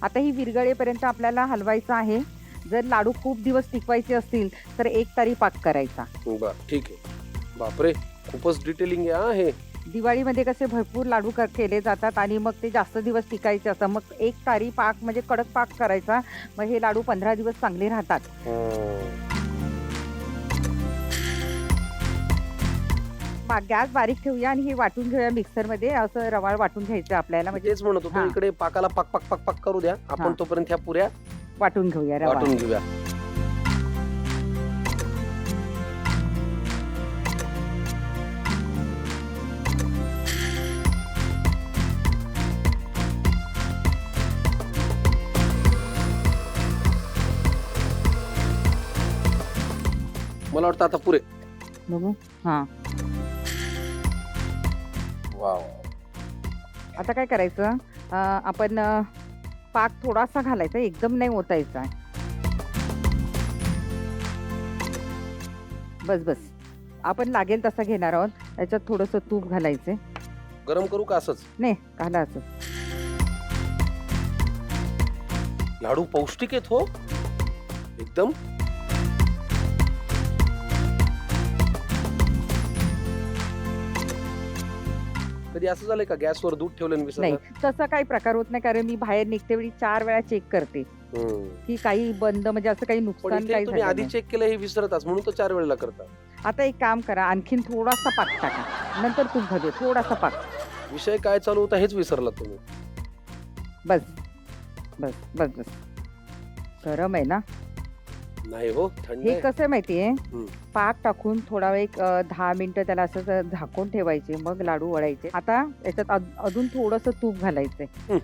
आता ही विरघळेपर्यंत आपल्याला हलवायचं आहे. जर लाडू खूप दिवस टिकवायचे असतील तर 1 तारी पाक करायचा. बर ठीक आहे. बापरे, खूपच डिटेलिंग आहे हा हे. दिवाळीमध्ये कसे भरपूर लाडू केले जातात आणि मग ते जास्त दिवस टिकायचे असतात. मग 1 तारी पाक म्हणजे कडक पाक करायचा. मग हे लाडू 15 दिवस चांगले राहतात. गॅस बारीक ठेवूया आणि हे वाटून घेऊया मिक्सरमध्ये. असं रवाळ वाटून घ्यायचं आपल्याला, म्हणजे तेच म्हणत होतो, हा. इकडे पाकाला पाक पाक पाक पाक करू द्या. आपण हा. तोपर्यंत ह्या पुऱ्या वाटून घेऊया रवाळ. वाटून घेऊया. मला वाटतं आता पुरे. बघू. हा. वाव. आता काय करायचं, आपण पाक थोडासा घालायचा, एकदम नाही ओतायचा. बस बस. आपण लागेल तसा घेणार आहोत. त्याच्यात थोडंसं तूप घालायचे. गरम करू का असंच? नाही, घाला असं. लाडू पौष्टिक आहेत हो एकदम. कधी असं झालंय का गॅसवर दूध ठेवलं आणि नाही, विसरलं? तसा काही प्रकार होत नाही, कारण मी बाहेर निघते वेळी 4 वेळा चेक करते की काही बंद, म्हणजे असं काही पण नुकसान इथे काही तुम्ही झालं आधी नाही. चेक केलं हे विसरताच, म्हणून तो 4 वेळेला करता. आता एक काम करा, आणखीन थोडासा पाक टाका, नंतर तूप घालू. थोडासा पाक. विषय काय चालू होता हेच विसरला तुम्ही. बस बस बस बस. गरम आहे ना. नाही हो, थंड हे आहे. कसं माहितीये, हम्म. पाक टाकून थोडा वेळ 10 मिनिटं त्याला असं झाकून ठेवायचे, मग लाडू वळायचे. आता याच्यात अजून थोडंसं तूप घालायचंय.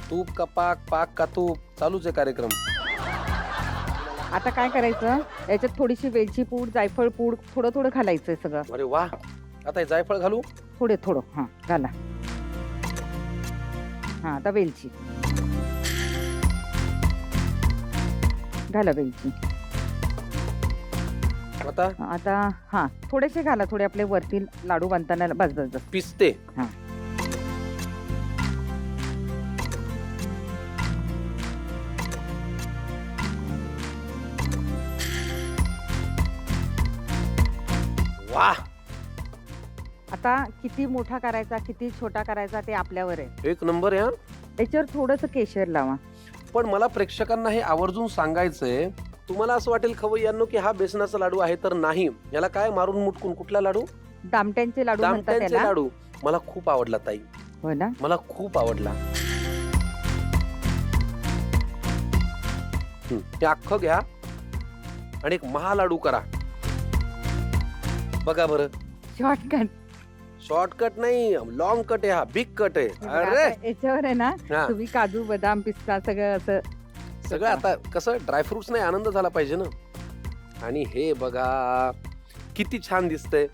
तूप का पाक, पाक का तूप, चालूच आहे कार्यक्रम. आता काय करायचं, याच्यात थोडीशी वेलची पूड, जायफळ पूड थोडं थोडं घालायचंय सगळं. अरे वा. आता हे जायफळ घालू? थोडं थोडं. हा, घाला. हा, आता वेलची घाला. वेलची आता हा, थोडेसे घाला, थोडे आपले वरती लाडू बांधताना. बस बस बस. पिस्ते. हा. वा. आता किती मोठा करायचा, किती छोटा करायचा ते आपल्यावर आहे. एक नंबर आहे हा. याच्यावर थोडंसं केशर लावा. पण मला प्रेक्षकांना हे आवर्जून सांगायचंय, तुम्हाला असं वाटेल खवय्यांनो की हा बेसनाचा लाडू आहे, तर नाही. याला काय मारून मुटकून, कुठला लाडू? दामट्यांचे लाडू म्हणतात दामट्यांचे त्याला. लाडू. मला खूप आवडला ताई, हो ना. मला खूप आवडला. हे अख्खं घ्या आणि एक महालाडू करा. बघा बरं, शॉर्टकट. शॉर्टकट नाही, लॉंग कट आहे हा, बिग कट आहे. अरे याच्यावर आहे ना, हा. तुम्ही काजू, बदाम, पिस्ता सगळं असं सगळं. आता कसं ड्रायफ्रुट्स नाही, आनंद झाला पाहिजे ना. आणि हे बघा किती छान दिसतंय.